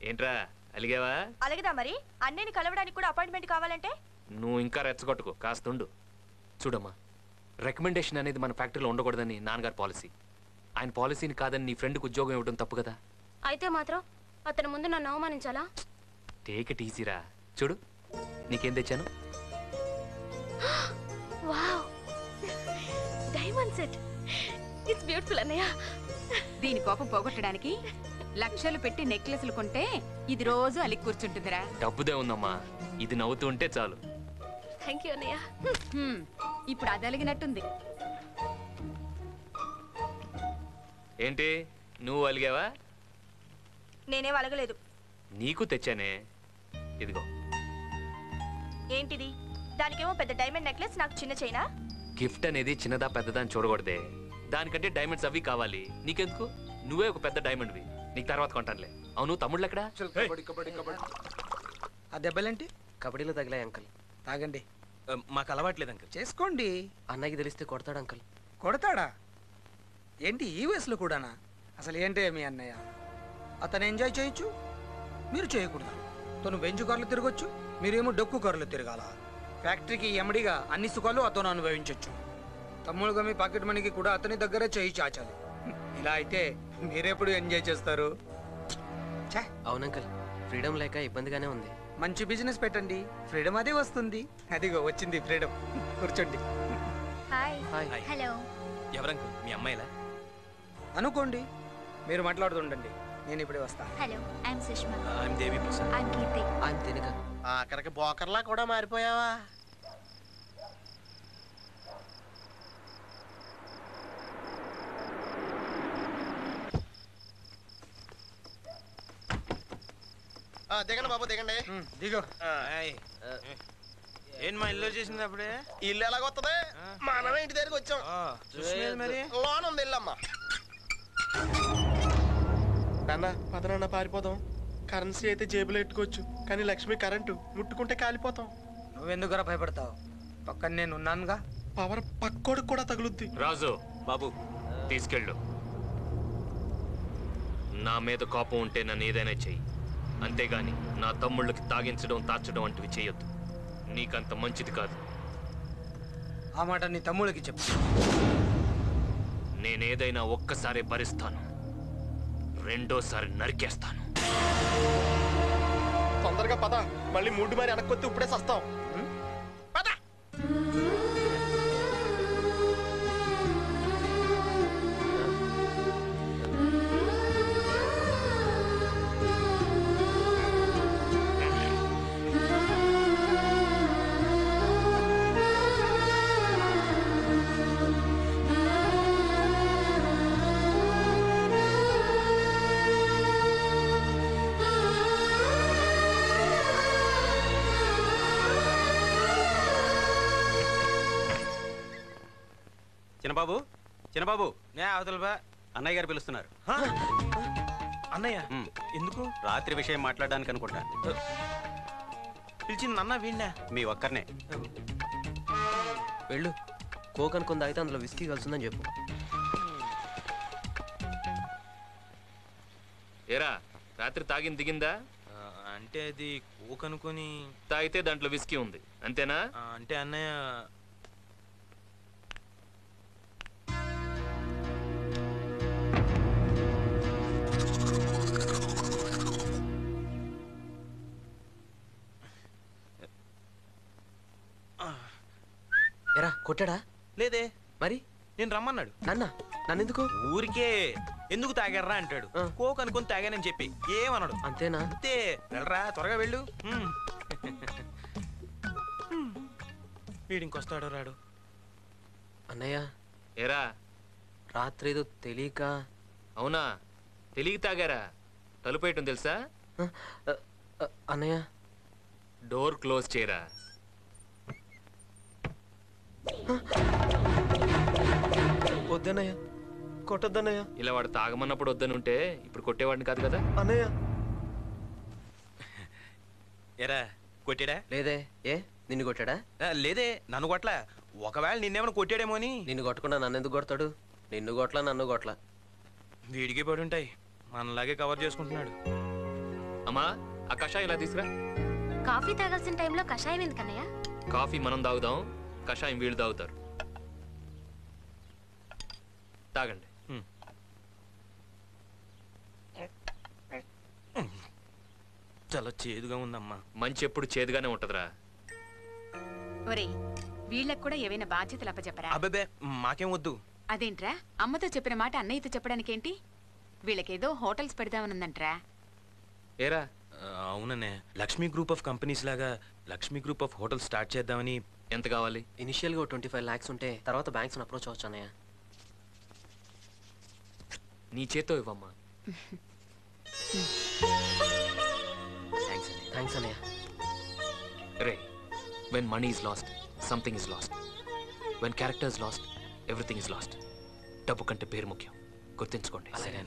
ఏంట్రా అలిగావా? అలాగేదా మరి. అన్నయ్యని కలవడానికి కూడా అపాయింట్మెంట్ కావాలంటే నువ్వు ఇంకా రెచ్చగొట్టుకో, కాస్తుండు. చూడమ్మా, రికమెండేషన్ అనేది మన ఫ్యాక్టరీలో ఉండకూడదని నాన్నగారి పాలసీ. ఆయన పాలసీని కాదని నీ ఫ్రెండ్కి ఉద్యోగం ఇవ్వడం తప్పు కదా. అయితే మాత్రం అతని ముందు నన్ను అవమానించాలా? Take it ఈజీరా. చూడు నీకేం తెచ్చాను. Wow, diamond set. It's beautiful అన్నయ్య. దీని కోపం పోగొట్టడానికి లక్షలు పెట్టి నెక్లెస్లు కొంటే ఇది రోజు అలిగి కూర్చుంటుందిరా. డబ్బుదే ఉందమ్మా, ఇది నవ్వుతూ ఉంటే చాలు. థ్యాంక్ యూ అన్నయ్య. ఇప్పుడు అది అలిగినట్టుంది. ఏంటి నువ్వు అలిగావా? నేనేం అలగలేదు. నీకు తెచ్చానే, ఇదిగో. ఏంటిది? దానికేమో పెద్ద డైమండ్ నెక్లెస్, నాకు చిన్న చైనా. గిఫ్ట్ అనేది చిన్నదా పెద్దదా అని చూడకూడదే. దానికంటే డైమండ్స్ అవి కావాలి. నీకెందుకు? నువ్వే ఒక పెద్ద డైమండ్వి, నీకు తర్వాత కొంటానులే. అవును, తమ్ముళ్ళు ఎక్కడా? ఆ దెబ్బలేంటి? కబడ్డీలో తగిలాయి అంకల్. తాగండి. మాకు అలవాట్లేదు అంకల్. చేసుకోండి. అన్నయ్యకి తెలిస్తే కొడతాడు అంకల్. కొడతాడా? ఏంటి ఈ వయసులో కూడానా? అసలు ఏంటే మీ అన్నయ్య? అతను ఎంజాయ్ చేయొచ్చు, మీరు చేయకూడదు. తను బెంచు కార్లు తిరగొచ్చు, మీరేమో డొక్కు కార్లు తిరగాల. ఫ్యాక్టరీకి ఎమ్మడిగా అన్ని సుఖాలు అతను అనుభవించవచ్చు. తమ్ముడుగా మీ పాకెట్ మనీకి కూడా అతని దగ్గరే చేయి చాచాలి. ఇలా అయితే మీరెప్పుడు ఎంజాయ్ చేస్తారు? అవునంకల్, ఫ్రీడమ్ లేక ఇబ్బందిగానే ఉంది. మంచి బిజినెస్ పెట్టండి, ఫ్రీడమ్ అదే వస్తుంది. అదిగో వచ్చింది ఫ్రీడమ్. కూర్చోండి. హాయ్. హాయ్. హలో. ఎవరంకల్? మీ అమ్మాయిలా? అనుకోండి, మీరు మాట్లాడుతుండండి, నేను ఇప్పుడే వస్తాను. Hello, I'm Sushma. I'm Devi Prasad. I'm Keerthi. ఆయన తినక ఆఖరికి బోకర్లా కూడా మారిపోయావా? దిగండి బాబు, దిగండి. దిగో. ఏంటి మా ఇల్లు చేసింది అప్పుడే? ఇల్లు ఎలాగొస్తుంది? మనమే ఇంటి దగ్గరికి వచ్చాం. మరి లోన్ ఉంది ఇల్లమ్మా. నాన్న పదనాన్న పారిపోదాం. కరెన్సీ అయితే జేబులో ఎట్టుకోవచ్చు, కానీ లక్ష్మి కరెంటు ముట్టుకుంటే కాలిపోతాం. నువ్వెందుకురా భయపడతావు? పక్కన నేను ఉన్నానుగా. పవర్ పక్కోడికి కూడా తగులుద్ది. రాజు బాబు తీసుకెళ్ళు. నా మీద కోపం ఉంటే నన్ను ఏదైనా చెయ్యి, అంతేగాని నా తమ్ముళ్ళకి తాగించడం తాచడం వంటివి చేయొద్దు. నీకంత మంచిది కాదు. ఆ మాట నీ తమ్ముడికి చెప్పు. నేనేదైనా ఒక్కసారి భరిస్తాను, రెండోసారి నరికేస్తాను. తొందరగా పద, మళ్ళీ మూడు మరి వెనక్కొత్తి ఇప్పుడే సస్తాం. పద. చిన్నబాబు, చిన్నబాబు, నే అవతల బా. అన్నయ్య గారు పిలుస్తున్నారు. అన్నయ్య ఎందుకు? రాత్రి విషయం మాట్లాడడానికి అనుకుంటా. పిలిచింది అన్న వీణ్ణా? మీ ఒక్కరినే. వెళ్ళు, కోక్ అనుకుంది అయితే అందులో విస్కీ కలుస్తుందని చెప్పు. ఏరా, రాత్రి తాగింది దిగిందా? అంటే అది కోక్ అనుకొని తాగితే దాంట్లో విస్కీ ఉంది, అంతేనా? అంటే అన్నయ్య ఎరా కొట్టాడా? లేదే. మరి నేను రమ్మన్నాడు. నన్నెందుకు? ఊరికే ఎందుకు తాగారా అంటాడు. కోక్ అనుకుని తాగానని చెప్పి ఏమన్నాడు. అంతేనా? అంతే. వెళ్ళరా, త్వరగా వెళ్ళు. వీడు ఇంకొస్తాడు రాడు. అన్నయ్య, ఏరా రాత్రి ఏదో తెలియక. అవునా, తెలియక తాగారా? తలుపేయటం తెలుసా? అన్నయ్య, డోర్ క్లోజ్ చేయరా. వద్దన్నయ్య, కొట్టొద్దన్నయ్య. ఇలా వాడు తాగమన్నప్పుడు వద్దనుంటే ఇప్పుడు కొట్టేవాడిని కాదు కదా. అన్నయ్య. ఎరా కొట్టాడా? లేదే. ఏ నిన్ను కొట్టాడా? లేదే, నన్ను కొట్ల. ఒకవేళ నిన్నేమైనా కొట్టాడేమో అని. నిన్ను కొట్టకుండా నన్ను ఎందుకు కొడతాడు? నిన్ను కొట్లా, నన్ను కొట్లా. వీడికి పడి ఉంటాయి, మనలాగే కవర్ చేసుకుంటున్నాడు. అమ్మా ఆ కషాయం ఇలా తీసుకురా. కాఫీ తాగాల్సిన టైంలో కషాయం ఎందుకన్నయ్య? కాఫీ మనం తాగుదాం, కషాయం వీళ్ళు తాగుతారు. తాగండి. చాలా చేదుగా ఉందమ్మా. మంచి ఎప్పుడు చేదుగానే ఉంటదిరా. ఒరే వీళ్ళకు కూడా ఏవైనా బాధ్యతలు అప్పచెప్పరా? అబ్బే మాకేం వద్దు. అదేంట్రా అమ్మతో చెప్పిన మాట అన్నయ్యతో చెప్పడానికేంటి? వీళ్ళకేదో హోటల్స్ పెడదామనుందంట్రా. ఏరా అవుననే, లక్ష్మీ గ్రూప్ ఆఫ్ కంపెనీస్ లాగా Lakshmi group of hotel start చేద్దామని. ఎంత కావాలి? ఇనిషియల్గా 25 lakhs ఉంటే తర్వాత బ్యాంక్స్ అప్రోచ్ అవ్వచ్చు అన్నయ్య. నీ చేత్తో ఇవ్వమ్మా. థ్యాంక్స్ అన్నయ్య. రే, when money is lost, something is lost. When character is lost, everything is lost. డబ్బు కంటే పేరు ముఖ్యం, గుర్తుంచుకోండి. అలాగే.